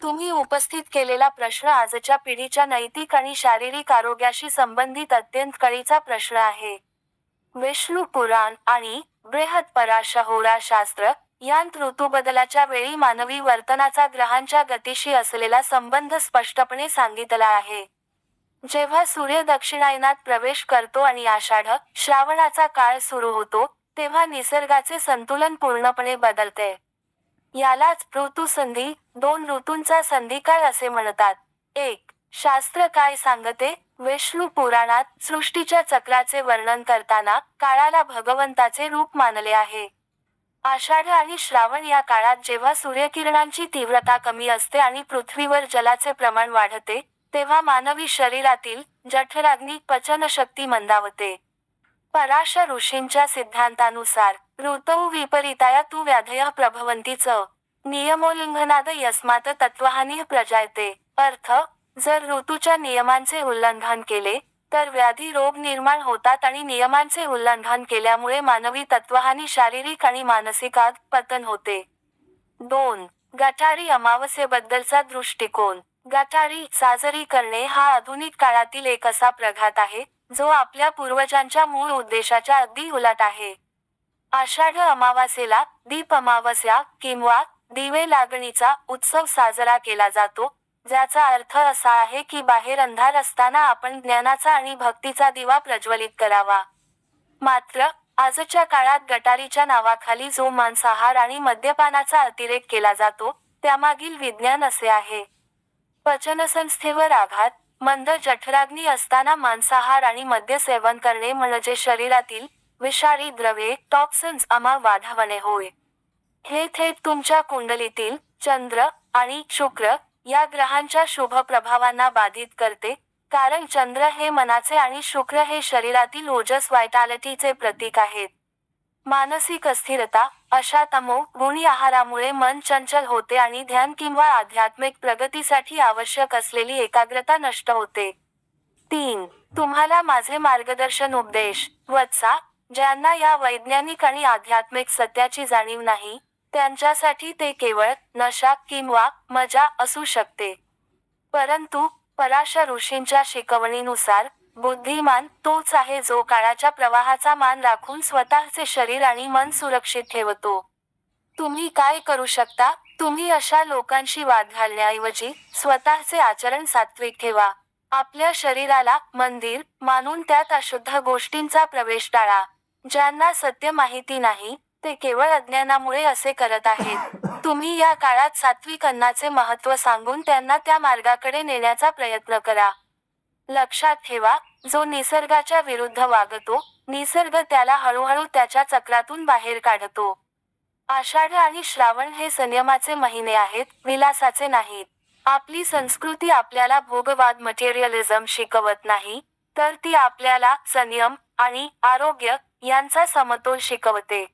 तुम्ही उपस्थित केलेला प्रश्न आजच्या पिढीच्या नैतिक आणि शारीरिक आरोग्याशी संबंधित अत्यंत कळीचा प्रश्न आहे. विष्णू पुराण आणि बृहत्पराशर यांत ऋतुबदलाच्या वेळी मानवी वर्तनाचा ग्रहांच्या गतीशी असलेला संबंध स्पष्टपणे सांगितला आहे. जेव्हा सूर्य दक्षिणायनात प्रवेश करतो आणि आषाढ, श्रावणाचा काळ सुरू होतो, तेव्हा निसर्गाचे संतुलन पूर्णपणे बदलते. यालाच ऋतुसंधी, दोन ऋतूंचा संधिकाळ असे म्हणतात. एक, शास्त्र काय सांगते? विष्णू पुराणात सृष्टीच्या चक्राचे वर्णन करताना काळाला भगवंताचे रूप मानले आहे. आषाढ आणि श्रावण या काळात जेव्हा सूर्यकिरणांची तीव्रता कमी असते आणि पृथ्वीवर जलाचे प्रमाण वाढते, तेव्हा मानवी शरीरातील जठराग्नी पचनशक्ती मंदावते. पराशर ऋषींच्या सिद्धांतानुसार ऋतौ विपरीताया तु व्याधयः प्रभवन्ति च नियमोल्लंघनाद यस्मात् तत्त्वहानिः प्रजायते. अर्थ, जर ऋतूच्या नियमांचे उल्लंघन केले तर व्याधी रोग निर्माण होतात आणि नियमांचे उल्लंघन केल्यामुळे मानवी तत्त्वहानी शारीरिक आणि मानसिक पतन होते. 2. गटारी अमावस्येबद्दलचा दृष्टिकोन. गटारी साजरी करणे हा आधुनिक काळातील एक असा प्रघात आहे, जो आपल्या पूर्वजांच्या मूळ उद्देशाच्या अगदी उलट आहे. आषाढ अमावास्येला दीप अमावस्या किंवा दिवे लागणीचा उत्सव साजरा केला जातो, ज्याचा अर्थ असा आहे की बाहेर अंधार असताना आपण ज्ञानाचा आणि भक्तीचा दिवा प्रज्वलित करावा. मात्र आजच्या काळात गटारीच्या नावाखाली जो मांसाहार आणि मद्यपानाचा अतिरेक केला जातो, त्यामागील विज्ञान असे आहे. पचनसंस्थेवर आघात. मंद जठराग्नी असताना मांसाहार आणि मद्य सेवन करणे म्हणजे शरीरातील विषारी द्रव्ये टॉक्सिन्स वाढवणे होय. हे थेट तुमच्या कुंडलीतील चंद्र आणि शुक्र या ग्रहांच्या शुभ प्रभावांना बाधित करते, कारण चंद्र हे मनाचे आणि शुक्र हे शरीरातील ओजस व्हायटॅलिटीचे प्रतीक आहेत. मानसिक अस्थिरता. अशा तमो गुणी आहारामुळे मन चंचल होते आणि ध्यान किंवा आध्यात्मिक प्रगतीसाठी आवश्यक असलेली एकाग्रता नष्ट होते. 3. तुम्हाला माझे मार्गदर्शन उपदेश. वत्सा, ज्यांना या वैज्ञानिक आणि आध्यात्मिक सत्याची जाणीव नाही, त्यांच्यासाठी ते केवळ नशा किंवा मजा असू शकते. परंतु पराशर ऋषींच्या शिकवणीनुसार बुद्धिमान तोच आहे जो काळाच्या प्रवाहाचा मान राखून स्वतःचे शरीर आणि मन सुरक्षित ठेवतो. तुम्ही काय करू शकता? तुम्ही अशा लोकांशी वाद घालण्याऐवजी स्वतःचे आचरण सात्विक ठेवा. आपल्या शरीराला मंदिर मानून त्यात अशुद्ध गोष्टींचा प्रवेश टाळा. ज्यांना सत्य माहिती नाही, ते केवळ अज्ञानामुळे असे करत आहेत. तुम्ही या काळात सात्विक अन्नाचे महत्त्व सांगून त्यांना त्या मार्गाकडे नेण्याचा प्रयत्न करा. लक्षात ठेवा, जो निसर्गाच्या विरुद्ध वागतो, निसर्ग त्याला हळूहळू त्याच्या चक्रातून बाहेर काढतो. आषाढ आणि श्रावण हे संयमाचे महिने आहेत, विलासाचे नाहीत. आपली संस्कृती आपल्याला भोगवाद मटेरियलिझम शिकवत नाही, तर ती आपल्याला संयम आणि आरोग्य यांचा समतोल शिकवते.